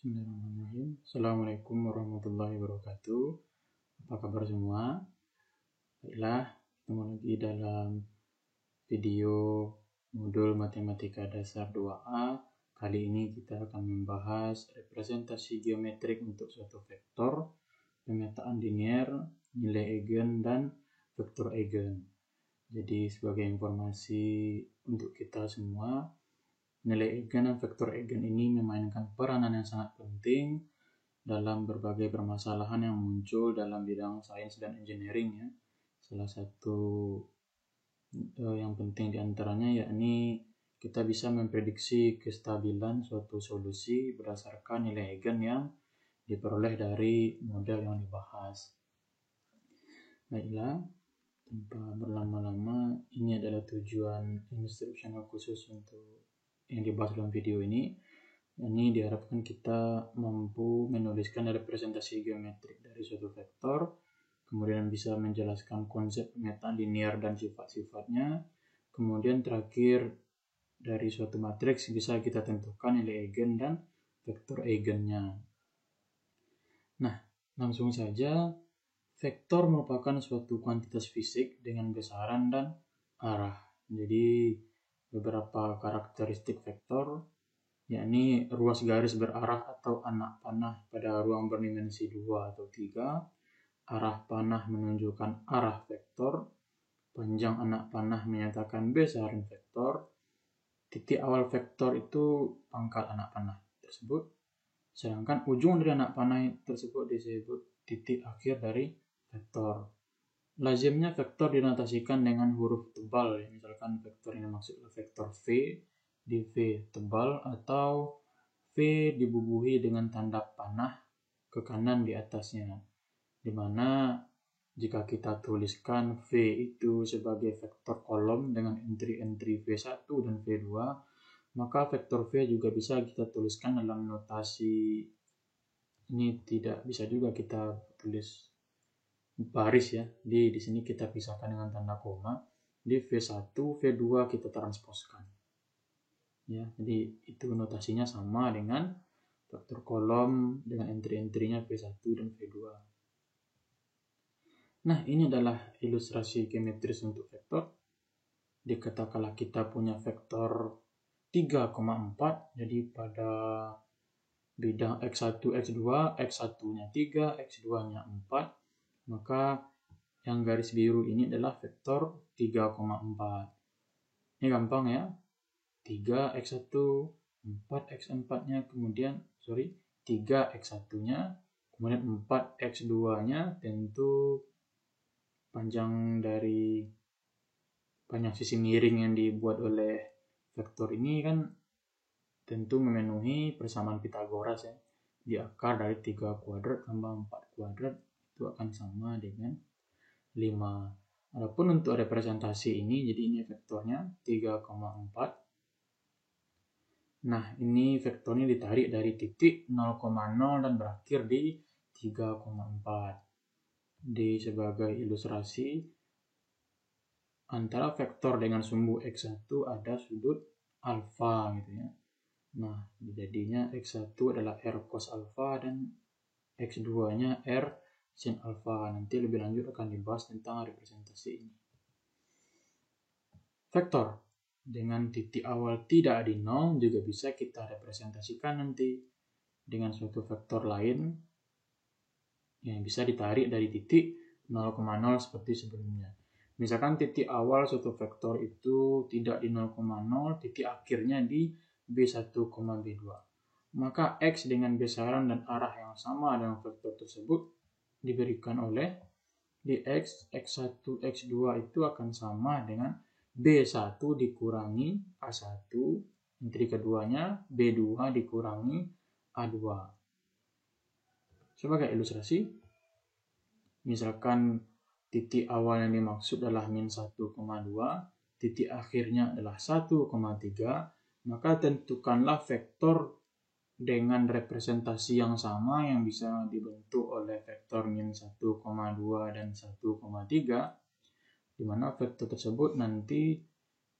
Bismillahirrahmanirrahim. Assalamualaikum warahmatullahi wabarakatuh. Apa kabar semua? Baiklah, ketemu lagi dalam video modul Matematika Dasar 2A. Kali ini kita akan membahas representasi geometrik untuk suatu vektor, pemetaan linier, nilai eigen, dan vektor eigen. Jadi sebagai informasi untuk kita semua, nilai eigen dan vektor eigen ini memainkan peranan yang sangat penting dalam berbagai permasalahan yang muncul dalam bidang sains dan engineering ya. Salah satu yang penting diantaranya yakni kita bisa memprediksi kestabilan suatu solusi berdasarkan nilai eigen yang diperoleh dari model yang dibahas. Baiklah, tanpa berlama-lama, ini adalah tujuan instruksional khusus untuk yang dibahas dalam video ini. Ini diharapkan kita mampu menuliskan representasi geometrik dari suatu vektor, kemudian bisa menjelaskan konsep pemetaan linier dan sifat-sifatnya, kemudian terakhir dari suatu matriks bisa kita tentukan nilai eigen dan vektor eigennya. Nah, langsung saja, vektor merupakan suatu kuantitas fisik dengan besaran dan arah. Jadi beberapa karakteristik vektor yakni ruas garis berarah atau anak panah pada ruang berdimensi 2 atau 3, arah panah menunjukkan arah vektor, panjang anak panah menyatakan besaran vektor, titik awal vektor itu pangkal anak panah tersebut, sedangkan ujung dari anak panah tersebut disebut titik akhir dari vektor. Lazimnya vektor dinotasikan dengan huruf tebal, misalkan vektor ini maksudnya vektor V, di V tebal, atau V dibubuhi dengan tanda panah ke kanan di atasnya, dimana jika kita tuliskan V itu sebagai vektor kolom dengan entry V1 dan V2, maka vektor V juga bisa kita tuliskan dalam notasi ini, tidak bisa juga kita tulis baris ya. Di sini kita pisahkan dengan tanda koma. Di V1, V2 kita transposkan. Ya, jadi itu notasinya sama dengan vektor kolom dengan entry-entrynya V1 dan V2. Nah, ini adalah ilustrasi geometris untuk vektor. Dikatakanlah kita punya vektor 3,4, jadi pada bidang X1, X2, X1-nya 3, X2-nya 4, maka yang garis biru ini adalah vektor 3,4. Ini gampang ya. 3x1, 4x4-nya, kemudian 3x1-nya, kemudian 4x2-nya, tentu panjang sisi miring yang dibuat oleh vektor ini kan tentu memenuhi persamaan Pythagoras ya. Di akar dari 3 kuadrat tambah 4 kuadrat itu akan sama dengan 5. Adapun untuk representasi ini, jadi ini vektornya 3,4. Nah, ini vektornya ditarik dari titik 0,0 dan berakhir di 3,4. Sebagai ilustrasi, antara vektor dengan sumbu X1 ada sudut alfa gitu ya. Nah, jadinya X1 adalah R cos alfa dan X2-nya R sin alfa. Nanti lebih lanjut akan dibahas tentang representasi ini. Vektor dengan titik awal tidak di 0 juga bisa kita representasikan nanti dengan suatu vektor lain yang bisa ditarik dari titik 0,0 seperti sebelumnya. Misalkan titik awal suatu vektor itu tidak di 0,0, titik akhirnya di B1, B2. Maka X dengan besaran dan arah yang sama dengan vektor tersebut diberikan oleh di X, X1, X2 itu akan sama dengan B1 dikurangi A1, entry keduanya B2 dikurangi A2. Sebagai ilustrasi, misalkan titik awal yang dimaksud adalah min 1,2, titik akhirnya adalah 1,3, maka tentukanlah vektor dengan representasi yang sama yang bisa dibentuk oleh vektor min 1,2 dan 1,3, di mana vektor tersebut nanti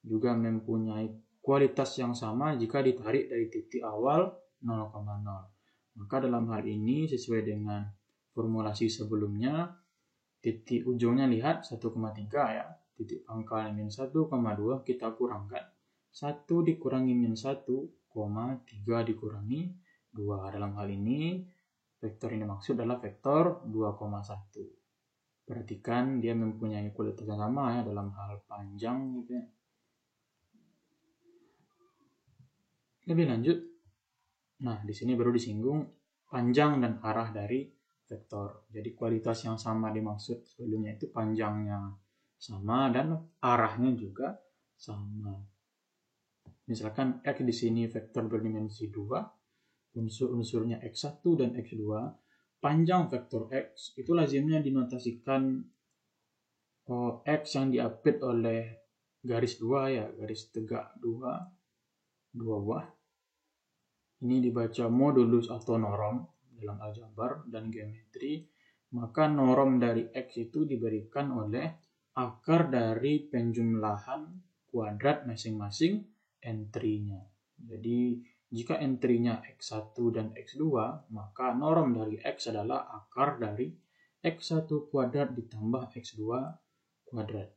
juga mempunyai kualitas yang sama jika ditarik dari titik awal 0,0. Maka dalam hal ini sesuai dengan formulasi sebelumnya, titik ujungnya lihat 1,3 ya. Titik pangkal min 1,2 kita kurangkan. 1 dikurangi min 1,3 dikurangi 2. Dalam hal ini, vektor ini maksud adalah vektor 2,1. Perhatikan dia mempunyai kualitas yang sama ya dalam hal panjang gitu ya. Lebih lanjut, nah di sini baru disinggung panjang dan arah dari vektor. Jadi kualitas yang sama dimaksud sebelumnya itu panjangnya sama dan arahnya juga sama. Misalkan X di sini vektor berdimensi 2, unsur-unsurnya X1 dan X2, panjang vektor X itu lazimnya dinotasikan X yang diapit oleh garis 2 ya, garis tegak 2 buah. Ini dibaca modulus atau norm dalam aljabar dan geometri. Maka norm dari X itu diberikan oleh akar dari penjumlahan kuadrat masing-masing entry-nya. Jadi jika entry-nya X1 dan X2, maka norm dari X adalah akar dari X1 kuadrat ditambah X2 kuadrat.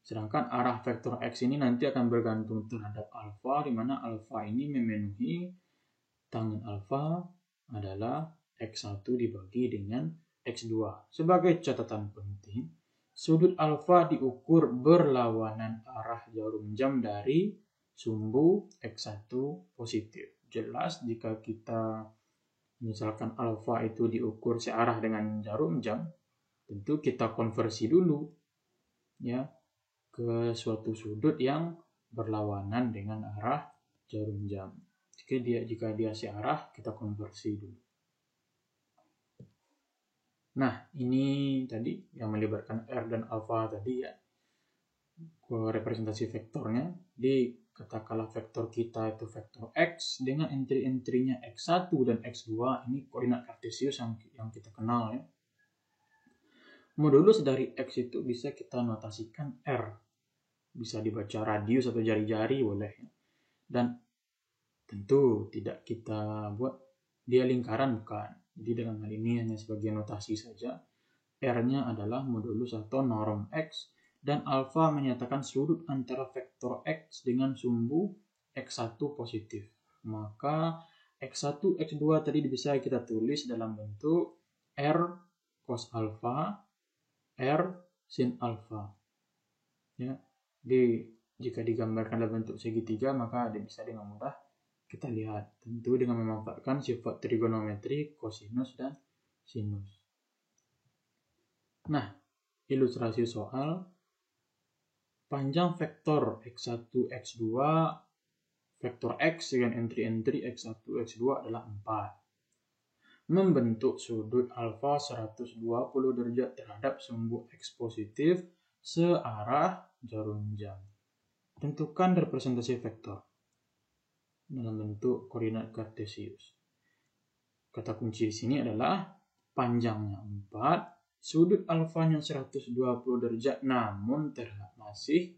Sedangkan arah vektor X ini nanti akan bergantung terhadap alfa, di mana alfa ini memenuhi tangen alfa adalah X1 dibagi dengan X2. Sebagai catatan penting, sudut alfa diukur berlawanan arah jarum jam dari sumbu X1 positif. Jelas jika kita misalkan alfa itu diukur searah dengan jarum jam, tentu kita konversi dulu ya ke suatu sudut yang berlawanan dengan arah jarum jam. Jika dia searah, kita konversi dulu. Nah, ini tadi yang melibatkan R dan alfa tadi ya. Representasi vektornya. Katakanlah vektor kita itu vektor X dengan entry-entry-nya X1 dan X2. Ini koordinat kartesius yang kita kenal ya. Modulus dari X itu bisa kita notasikan R. Bisa dibaca radius atau jari-jari boleh. Dan tentu tidak kita buat dia lingkaran bukan. Jadi dalam hal ini hanya sebagai notasi saja. R-nya adalah modulus atau norm X. Dan alfa menyatakan sudut antara vektor X dengan sumbu X1 positif. Maka X1, X2 tadi bisa kita tulis dalam bentuk R cos alfa, R sin alfa. Ya. Jika digambarkan dalam bentuk segitiga, maka bisa dengan mudah kita lihat. Tentu dengan memanfaatkan sifat trigonometri, kosinus, dan sinus. Nah, ilustrasi soal panjang vektor X1, X2, vektor X dengan entry-entry X1, X2 adalah 4. Membentuk sudut alfa 120 derajat terhadap sumbu X positif searah jarum jam. Tentukan representasi vektor dalam bentuk koordinat kartesius. Kata kunci di sini adalah panjangnya 4, sudut alfanya 120 derajat namun terlihat masih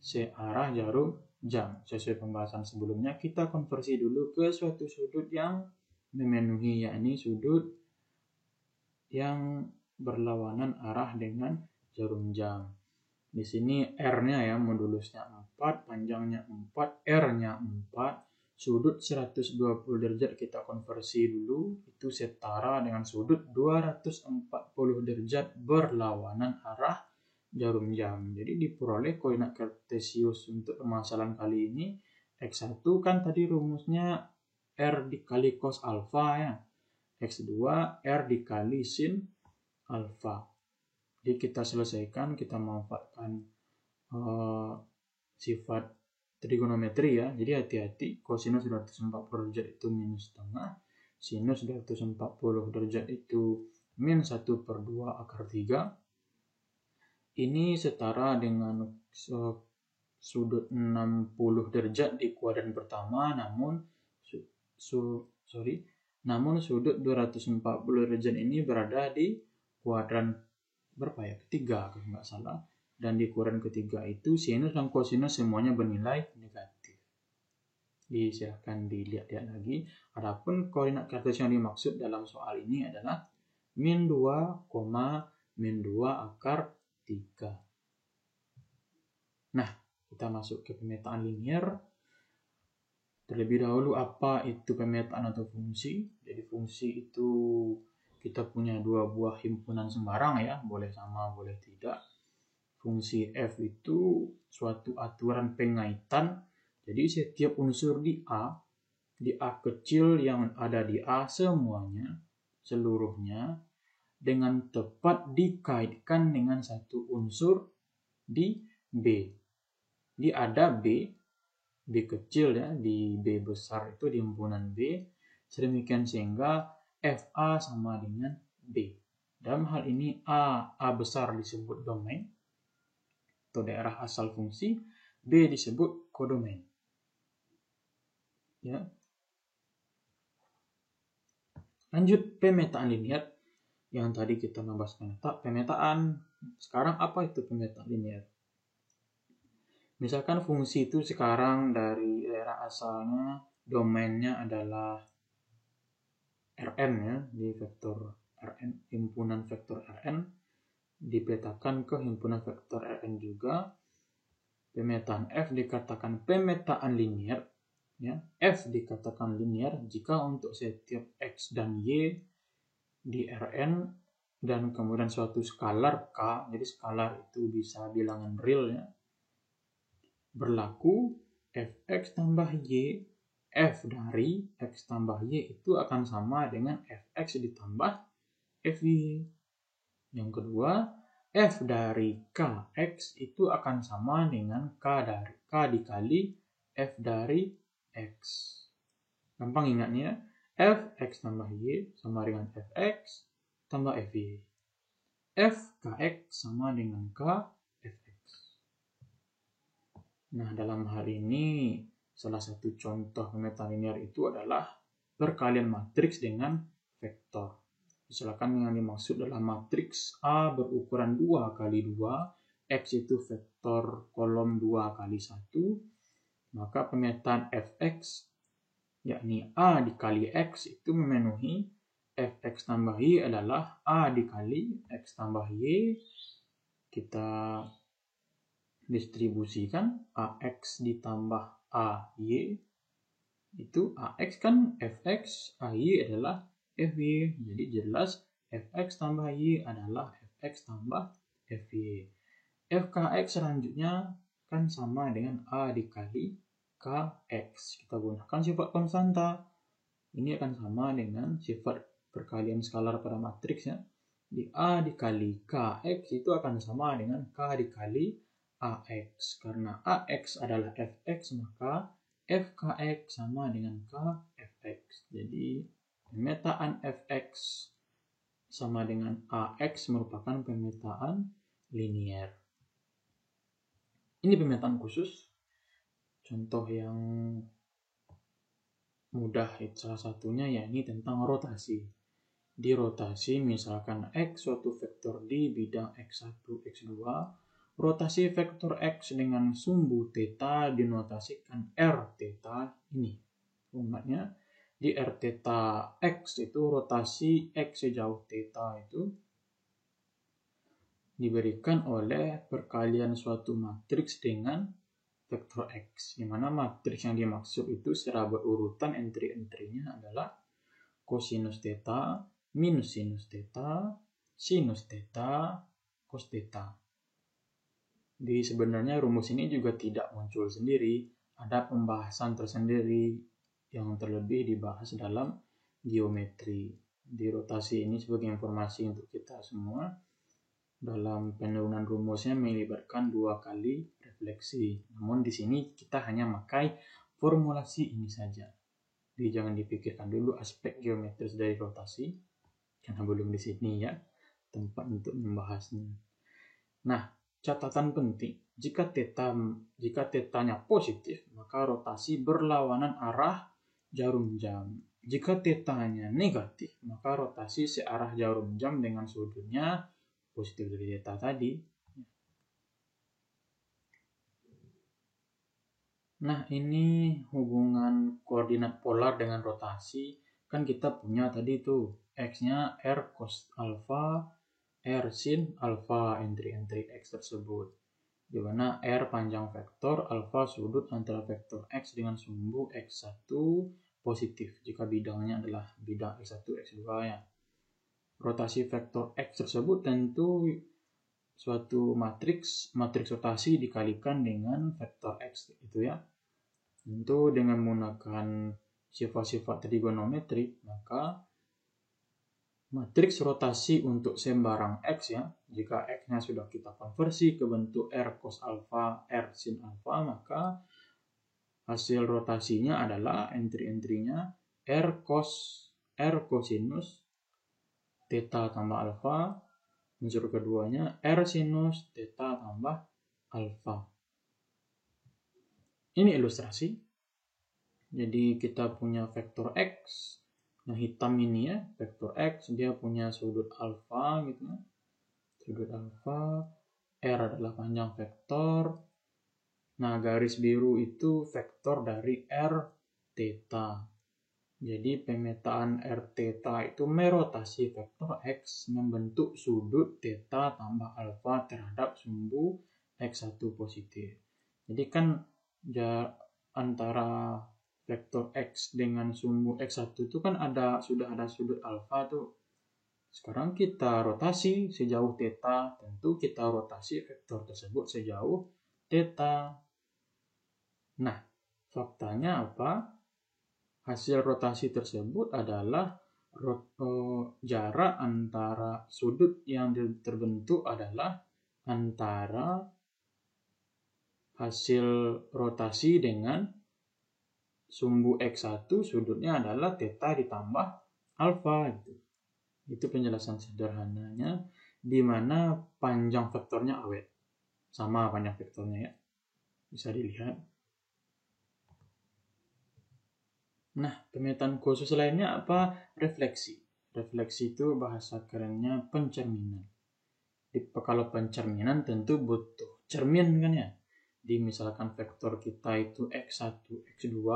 searah jarum jam. Sesuai pembahasan sebelumnya, kita konversi dulu ke suatu sudut yang memenuhi, yakni sudut yang berlawanan arah dengan jarum jam. Di sini R-nya ya, modulusnya 4, panjangnya 4, R-nya 4, sudut 120 derajat kita konversi dulu, itu setara dengan sudut 240 derajat berlawanan arah jarum jam. Jadi diperoleh koordinat kartesius untuk permasalahan kali ini. X1 kan tadi rumusnya R dikali cos alfa ya. X2 R dikali sin alfa. Jadi kita selesaikan, kita manfaatkan sifat trigonometri ya. Jadi hati-hati, kosinus 240 derajat itu minus setengah, sinus 240 derajat itu min 1/2 akar 3. Ini setara dengan sudut 60 derajat di kuadran pertama, namun sudut 240 derajat ini berada di kuadran berapa ya? Ketiga kalau nggak salah. Dan di kuadran ketiga itu sinus dan kosinus semuanya bernilai negatif. Silahkan dilihat-lihat lagi. Adapun koordinat kartesius yang dimaksud dalam soal ini adalah min 2, min 2 akar 3. Nah, kita masuk ke pemetaan linear. Terlebih dahulu, apa itu pemetaan atau fungsi? Jadi fungsi itu kita punya dua buah himpunan sembarang ya, boleh sama, boleh tidak. Fungsi f itu suatu aturan pengaitan. Jadi setiap unsur di A kecil yang ada di A semuanya, seluruhnya, dengan tepat dikaitkan dengan satu unsur di B. Di ada B kecil ya, di B besar itu di himpunan B, sedemikian sehingga FA sama dengan B. Dalam hal ini A besar disebut domain atau daerah asal fungsi, B disebut kodomain. Ya. Lanjut pemetaan linear. Yang tadi kita membahas pemetaan. Sekarang apa itu pemetaan linear? Misalkan fungsi itu sekarang dari daerah asalnya, domainnya adalah Rn ya, di vektor Rn, himpunan vektor Rn, dipetakan ke himpunan vektor Rn juga. Pemetaan F dikatakan pemetaan linear. Ya, F dikatakan linear jika untuk setiap X dan Y di Rn dan kemudian suatu skalar K, jadi skalar itu bisa bilangan real ya, berlaku fx tambah y, f dari x tambah y itu akan sama dengan fx ditambah fy. Yang kedua, f dari kx itu akan sama dengan k dikali f dari x. Gampang ingatnya, fx tambah y sama dengan fx tambah fy. F kx sama dengan k fx. Nah, dalam hal ini salah satu contoh pemetaan linear itu adalah perkalian matriks dengan vektor. Misalkan yang dimaksud adalah matriks A berukuran 2 kali 2, X itu vektor kolom 2 kali 1, maka pemetaan fx yakni A dikali X itu memenuhi fx tambah y adalah A dikali X tambah y. Kita distribusikan AX ditambah AY, itu AX kan fx, AY adalah fy, jadi jelas fx tambah y adalah fx tambah fy. Fkx selanjutnya kan sama dengan A dikali Kx. Kita gunakan sifat konstanta. Ini akan sama dengan sifat perkalian skalar pada matriks ya. Di A dikali Kx itu akan sama dengan K dikali AX. Karena AX adalah fx, maka fkx sama dengan k fx. Jadi pemetaan fx sama dengan ax merupakan pemetaan linear. Ini pemetaan khusus. Contoh yang mudah salah satunya yakni tentang rotasi. Di rotasi misalkan x suatu vektor di bidang x1, x2, rotasi vektor x dengan sumbu theta dinotasikan r theta ini. Formatnya di r theta x itu rotasi x sejauh theta itu diberikan oleh perkalian suatu matriks dengan vektor x, di mana matriks yang dimaksud itu secara berurutan entry-entrynya adalah cosinus theta, minus sinus theta, sinus theta, cos theta. Di sebenarnya rumus ini juga tidak muncul sendiri, ada pembahasan tersendiri yang terlebih dibahas dalam geometri. Di rotasi ini sebagai informasi untuk kita semua, dalam penurunan rumusnya melibatkan 2 kali refleksi. Namun di sini kita hanya memakai formulasi ini saja. Jadi jangan dipikirkan dulu aspek geometris dari rotasi, karena belum di sini ya tempat untuk membahasnya. Nah, catatan penting, jika tetanya positif, maka rotasi berlawanan arah jarum jam. Jika tetanya negatif, maka rotasi searah jarum jam dengan sudutnya positif dari theta tadi. Nah, ini hubungan koordinat polar dengan rotasi. Kan kita punya tadi tuh, X-nya R cos alpha, R sin alpha entry-entry X tersebut. Di mana R panjang vektor, alpha sudut antara vektor X dengan sumbu X1 positif jika bidangnya adalah bidang X1, X2 ya. Rotasi vektor X tersebut tentu suatu matriks rotasi dikalikan dengan vektor X itu ya. Tentu dengan menggunakan sifat-sifat trigonometri, maka matriks rotasi untuk sembarang X ya, jika X-nya sudah kita konversi ke bentuk R cos alpha, R sin alpha, maka hasil rotasinya adalah entry-entrynya R cosinus theta tambah alpha, unsur keduanya R sinus theta tambah alpha. Ini ilustrasi. Jadi kita punya vektor X, yang hitam ini ya, vektor X, dia punya sudut alpha gitu ya. Sudut alpha, R adalah panjang vektor. Nah, garis biru itu vektor dari R theta. Jadi pemetaan R theta itu merotasi vektor X membentuk sudut theta tambah alpha terhadap sumbu X1 positif. Jadi kan antara vektor X dengan sumbu X1 itu kan sudah ada sudut alpha tuh. Sekarang kita rotasi sejauh theta, tentu kita rotasi vektor tersebut sejauh theta. Nah, faktanya apa? Hasil rotasi tersebut adalah jarak antara sudut yang terbentuk adalah antara hasil rotasi dengan sumbu X1 sudutnya adalah theta ditambah alpha gitu. Itu penjelasan sederhananya, di mana panjang vektornya awet. Sama panjang vektornya ya. Bisa dilihat. Nah, pemetaan khusus lainnya apa? Refleksi. Refleksi itu bahasa kerennya pencerminan. Kalau pencerminan tentu butuh cermin kan ya. Di misalkan vektor kita itu X1, X2,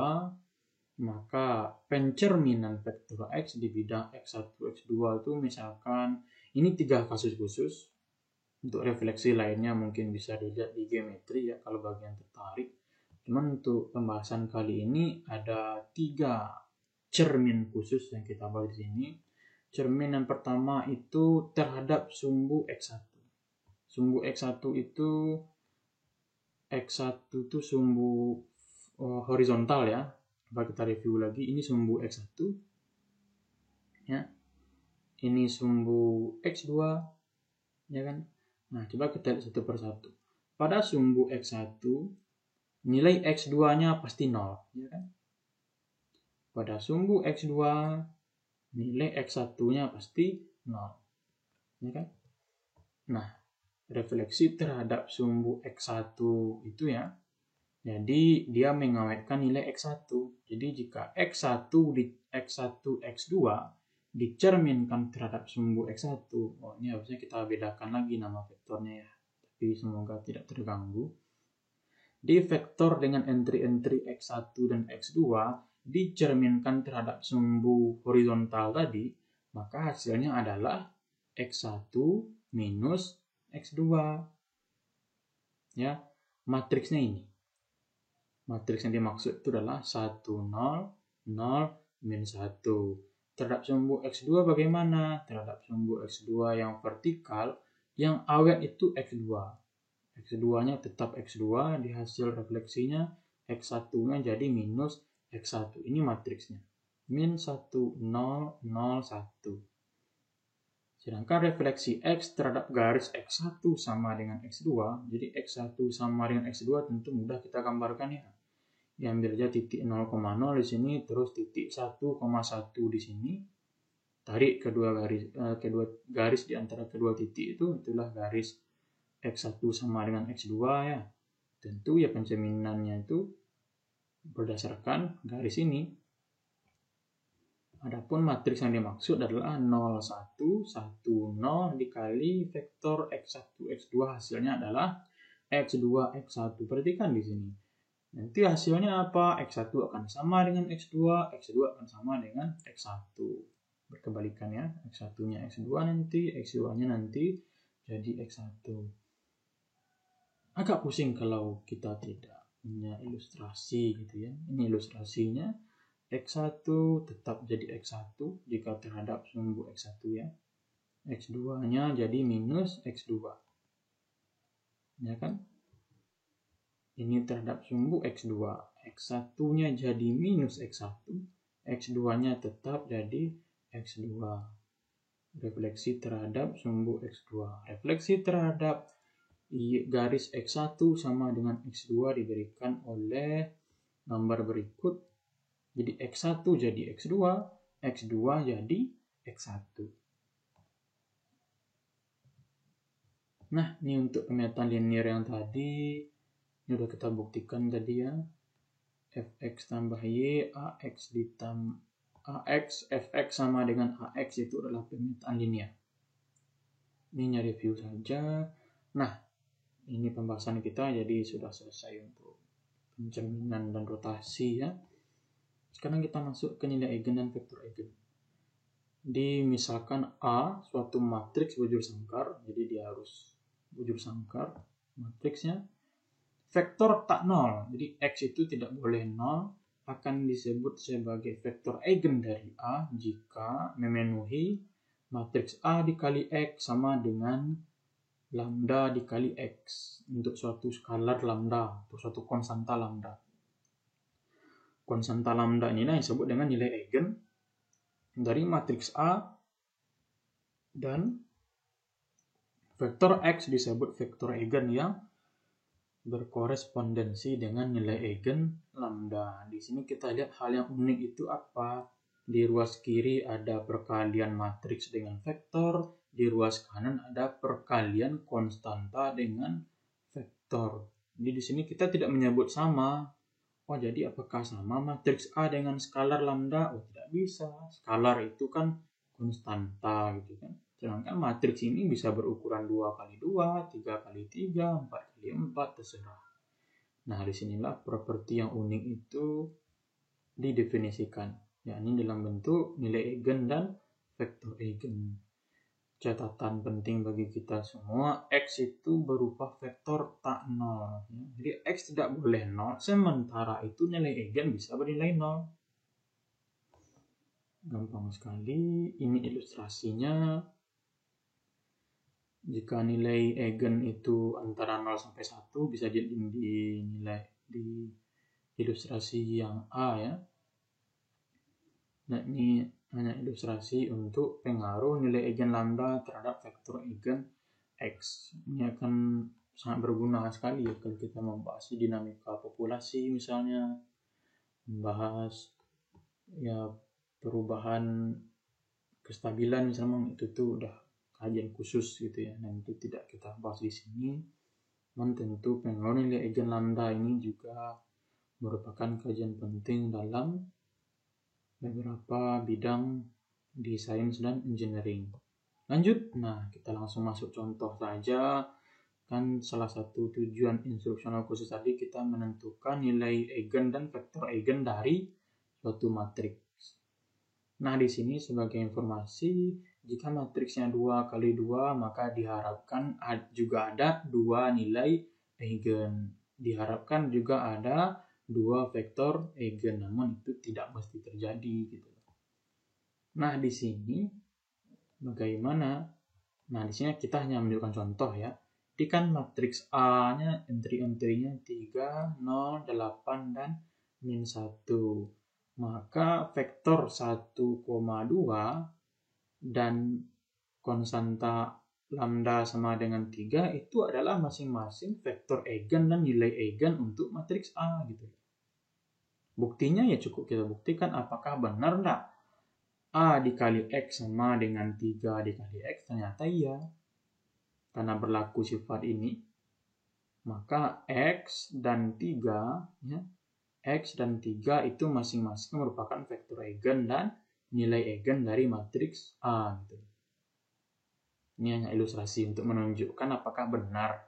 maka pencerminan vektor X di bidang X1, X2 itu misalkan ini 3 kasus khusus. Untuk refleksi lainnya mungkin bisa dilihat di geometri ya kalau bagian tertarik. Cuman untuk pembahasan kali ini ada 3 cermin khusus yang kita bahas di sini. Cermin yang pertama itu terhadap sumbu X1. Sumbu X1 itu sumbu horizontal ya. Coba kita review lagi. Ini sumbu X1 ya. Ini sumbu X2 ya kan. Nah, coba kita lihat satu persatu. Pada sumbu X1 nilai X2-nya pasti 0 ya kan. Pada sumbu X2 nilai X1-nya pasti 0 ya kan. Nah, refleksi terhadap sumbu X1 itu ya, jadi dia mengawetkan nilai X1. Jadi jika X1 X2 dicerminkan terhadap sumbu X1, ini harusnya kita bedakan lagi nama vektornya ya, tapi semoga tidak terganggu. Di vektor dengan entry-entry X1 dan X2 dicerminkan terhadap sumbu horizontal tadi, maka hasilnya adalah X1 minus X2. Ya, matriksnya ini. Matriks yang dimaksud itu adalah 1, 0, 0, minus 1. Terhadap sumbu X2 bagaimana? Terhadap sumbu X2 yang vertikal, yang awet itu X2. X2-nya tetap X2, di hasil refleksinya X1-nya jadi minus X1. Ini matriksnya. Min 1, 0, 0, 1. Sedangkan refleksi X terhadap garis X1 sama dengan X2, jadi X1 sama dengan X2 tentu mudah kita gambarkan ya. Diambil aja titik 0,0 di sini, terus titik 1,1 di sini. Tarik kedua garis di antara kedua titik itu, itulah garis X1 sama dengan X2 ya. Tentu ya pencerminannya itu berdasarkan garis ini. Adapun matriks yang dimaksud adalah 0, 1, 1, 0 dikali vektor X1, X2 hasilnya adalah X2, X1. Perhatikan di sini. Nanti hasilnya apa? X1 akan sama dengan X2, X2 akan sama dengan X1. Berkebalikan ya, X1-nya X2 nanti, X2-nya nanti jadi X1. Agak pusing kalau kita tidak punya ilustrasi gitu ya. Ini ilustrasinya, X1 tetap jadi X1 jika terhadap sumbu X1 ya. X2-nya jadi minus X2. Ya kan? Ini terhadap sumbu X2. X1-nya jadi minus X1. X2-nya tetap jadi X2. Refleksi terhadap sumbu X2. Refleksi terhadap garis X1 sama dengan X2 diberikan oleh gambar berikut. Jadi X1 jadi X2, X2 jadi X1. Nah, ini untuk pemetaan linear yang tadi. Ini udah kita buktikan tadi ya. Fx tambah Y, Ax ditambah Ax, Fx sama dengan Ax itu adalah pemetaan linear. Ini review saja. Nah, ini pembahasan kita jadi sudah selesai untuk pencerminan dan rotasi ya. Sekarang kita masuk ke nilai eigen dan vektor eigen. Misalkan A suatu matriks bujur sangkar, jadi dia harus bujur sangkar matriksnya. Vektor tak nol, jadi X itu tidak boleh nol, akan disebut sebagai vektor eigen dari A jika memenuhi matriks A dikali X sama dengan lambda dikali X untuk suatu skalar lambda atau suatu konstanta lambda. Konstanta lambda inilah yang disebut dengan nilai eigen dari matriks A, dan vektor X disebut vektor eigen yang berkorespondensi dengan nilai eigen lambda. Di sini kita lihat hal yang unik itu apa? Di ruas kiri ada perkalian matriks dengan vektor, di ruas kanan ada perkalian konstanta dengan vektor. Jadi di sini kita tidak menyebut sama. Oh, jadi apakah sama matriks A dengan skalar lambda? Oh, tidak bisa. Skalar itu kan konstanta gitu kan. Sedangkan matriks ini bisa berukuran 2 kali 2, 3 kali 3, 4 kali 4, terserah. Nah, disinilah properti yang unik itu didefinisikan, yakni dalam bentuk nilai eigen dan vektor eigen. Catatan penting bagi kita semua, X itu berupa vektor tak nol. Jadi X tidak boleh nol, sementara itu nilai eigen bisa bernilai nol. Gampang sekali, ini ilustrasinya. Jika nilai eigen itu antara 0 sampai 1 bisa dinilai di ilustrasi yang A ya. Nah, ini hanya ilustrasi untuk pengaruh nilai eigen lambda terhadap vektor eigen X. Ini akan sangat berguna sekali ya kalau kita membahas dinamika populasi misalnya, membahas ya perubahan kestabilan misalnya, itu tuh udah kajian khusus gitu ya. Nah, itu tidak kita bahas di sini. Namun tentu pengaruh nilai eigen lambda ini juga merupakan kajian penting dalam beberapa bidang di sains dan engineering. Lanjut, nah kita langsung masuk contoh saja. Kan salah satu tujuan instruksional khusus tadi kita menentukan nilai eigen dan vektor eigen dari suatu matriks. Nah, di sini sebagai informasi, jika matriksnya 2 kali 2, maka diharapkan juga ada 2 nilai eigen. Diharapkan juga ada 2 vektor eigen, namun itu tidak mesti terjadi gitu. Nah, di sini bagaimana? Nah, di sini kita hanya menunjukkan contoh ya. Jadi kan matriks A-nya entry-entry-nya 3, 0, 8, dan min 1. Maka vektor 1,2 dan konstanta lambda sama dengan 3 itu adalah masing-masing vektor eigen dan nilai eigen untuk matriks A gitu. Buktinya ya cukup kita buktikan apakah benar enggak A dikali X sama dengan 3 dikali X, ternyata iya. Karena berlaku sifat ini, maka X dan 3 ya, X dan 3 itu masing-masing merupakan vektor eigen dan nilai eigen dari matriks A. Gitu. Ini hanya ilustrasi untuk menunjukkan apakah benar.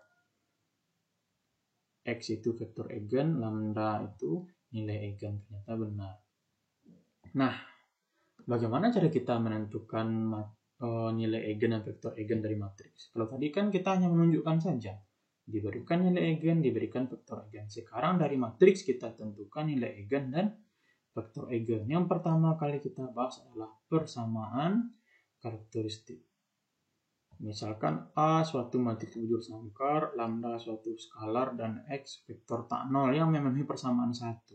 X itu vektor eigen, lambda itu nilai eigen. Ternyata benar. Nah, bagaimana cara kita menentukan nilai eigen dan vektor eigen dari matriks? Kalau tadi kan kita hanya menunjukkan saja. Diberikan nilai eigen, diberikan vektor eigen. Sekarang dari matriks kita tentukan nilai eigen dan vektor eigen. Yang pertama kali kita bahas adalah persamaan karakteristik. Misalkan A suatu matriks bujur sangkar, lambda suatu skalar, dan X vektor tak nol yang memenuhi persamaan 1.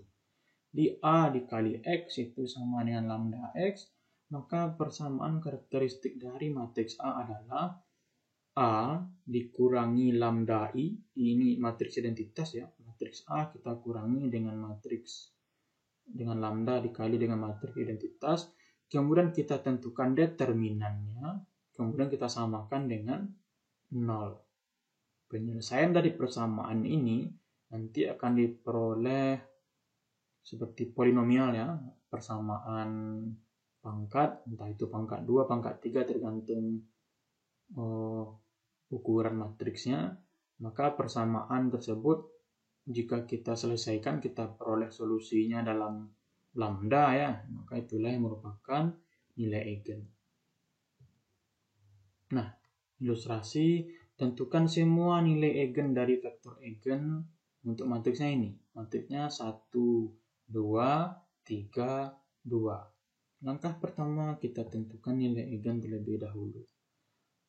Di A dikali X itu sama dengan lambda X, maka persamaan karakteristik dari matriks A adalah A dikurangi lambda I, ini matriks identitas ya, matriks A kita kurangi dengan matriks dengan lambda dikali dengan matriks identitas, kemudian kita tentukan determinannya, kemudian kita samakan dengan 0. Penyelesaian dari persamaan ini nanti akan diperoleh seperti polinomial ya, persamaan pangkat, entah itu pangkat 2, pangkat 3 tergantung ukuran matriksnya. Maka persamaan tersebut jika kita selesaikan, kita peroleh solusinya dalam lambda ya, maka itulah yang merupakan nilai eigen. Nah, ilustrasi, tentukan semua nilai eigen dari vektor eigen untuk matriksnya ini. Matriksnya 1, 2, 3, 2. Langkah pertama kita tentukan nilai eigen terlebih dahulu.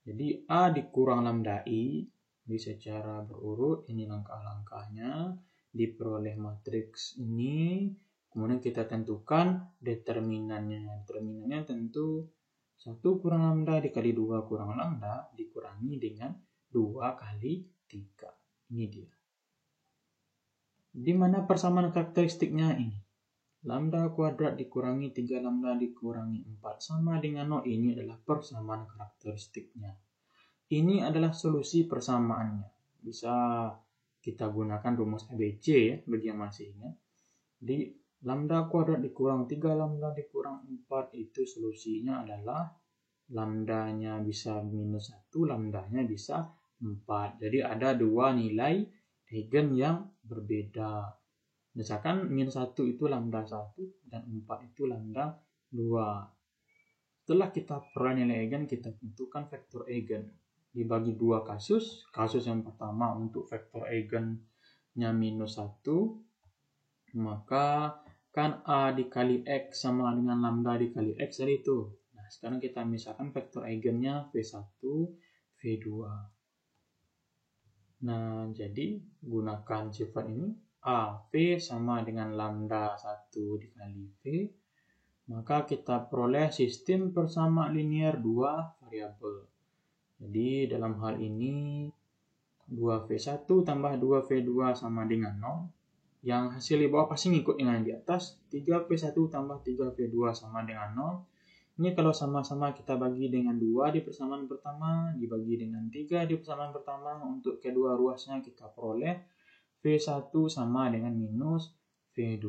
Jadi A dikurang lambda I, jadi secara berurut ini langkah-langkahnya, diperoleh matriks ini, kemudian kita tentukan determinannya. Determinannya tentu 1 kurang lambda dikali 2 kurang lambda dikurangi dengan 2 kali 3. Ini dia. Di mana persamaan karakteristiknya ini? Lambda kuadrat dikurangi 3 lambda dikurangi 4 sama dengan 0. Ini adalah persamaan karakteristiknya. Ini adalah solusi persamaannya. Bisa kita gunakan rumus ABC ya, bagi yang masih ingat. Di lambda kuadrat dikurang 3 lambda dikurang 4 itu solusinya adalah lambdanya bisa minus 1, lambdanya bisa 4. Jadi ada dua nilai eigen yang berbeda. Misalkan minus 1 itu lambda 1 dan 4 itu lambda 2. Setelah kita peroleh nilai eigen, kita tentukan vektor eigen. Dibagi dua kasus. Kasus yang pertama untuk vektor eigennya minus 1, maka kan A dikali X sama dengan lambda dikali X tadi itu. Nah, sekarang kita misalkan vektor eigennya V1, V2. Nah, jadi gunakan sifat ini. A, V sama dengan lambda 1 dikali V. Maka kita peroleh sistem persamaan linear 2 variabel. Jadi dalam hal ini 2V1 tambah 2V2 sama dengan 0. Yang hasil di bawah pasti ngikut dengan di atas. 3V1 tambah 3V2 sama dengan 0. Ini kalau sama-sama kita bagi dengan 2 di persamaan pertama, dibagi dengan 3 di persamaan pertama, untuk kedua ruasnya kita peroleh V1 sama dengan minus V2.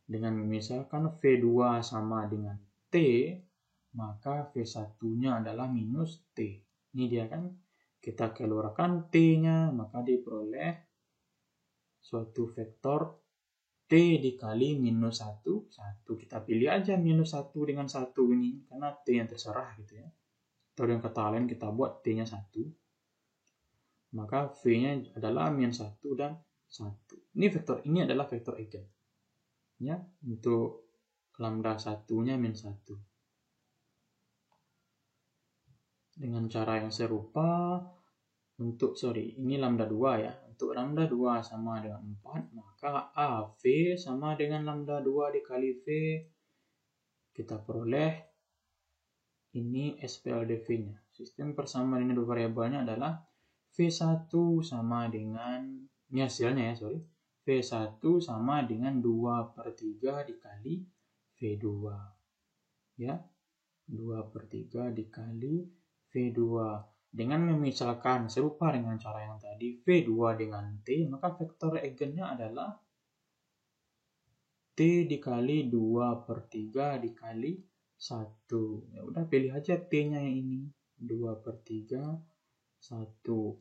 Dengan misalkan V2 sama dengan T, maka V1-nya adalah minus T. Ini dia kan, kita keluarkan T-nya, maka diperoleh suatu vektor T dikali minus 1, 1. Kita pilih aja minus 1 dengan 1 ini, karena T yang terserah gitu ya. Atau dengan kata lain kita buat T-nya 1. Maka V-nya adalah minus 1 dan 1. Ini adalah vektor eigen. Ya, untuk lambda 1-nya minus 1. Dengan cara yang serupa, ini lambda 2 ya. Untuk lambda 2 sama dengan 4, maka AV sama dengan lambda 2 dikali V. Kita peroleh ini SPLDV-nya. Sistem persamaan ini dua variabelnya adalah V1 sama dengan, ini hasilnya ya, V1 sama dengan 2/3 dikali V2. Ya, 2/3 dikali V2. Dengan memisalkan serupa dengan cara yang tadi, V2 dengan T, maka vektor eigennya adalah T dikali 2/3 dikali 1. Ya udah, pilih aja T-nya yang ini. 2/3, 1.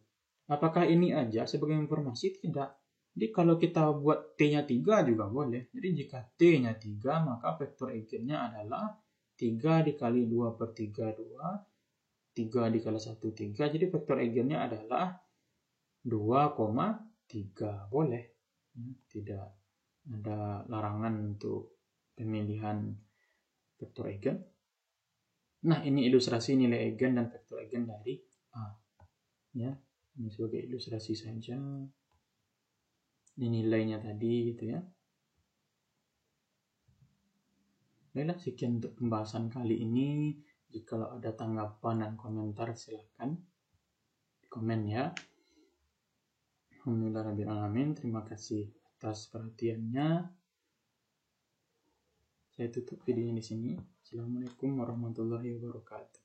Apakah ini aja sebagai informasi? Tidak. Jadi kalau kita buat T-nya 3 juga boleh. Jadi jika T-nya 3, maka vektor eigennya adalah 3 dikali 2 per 3, 2. 3 dikali 1, 3. Jadi vektor eigennya adalah 2,3. Boleh. Tidak ada larangan untuk pemilihan vektor eigen. Nah, ini ilustrasi nilai eigen dan vektor eigen dari A. Ya, ini sebagai ilustrasi saja. Ini nilainya tadi gitu ya. Baiklah, sekian untuk pembahasan kali ini. Jika ada tanggapan dan komentar silakan komen ya. Alhamdulillahirrahmanirrahim. Terima kasih atas perhatiannya. Saya tutup videonya di sini. Assalamualaikum warahmatullahi wabarakatuh.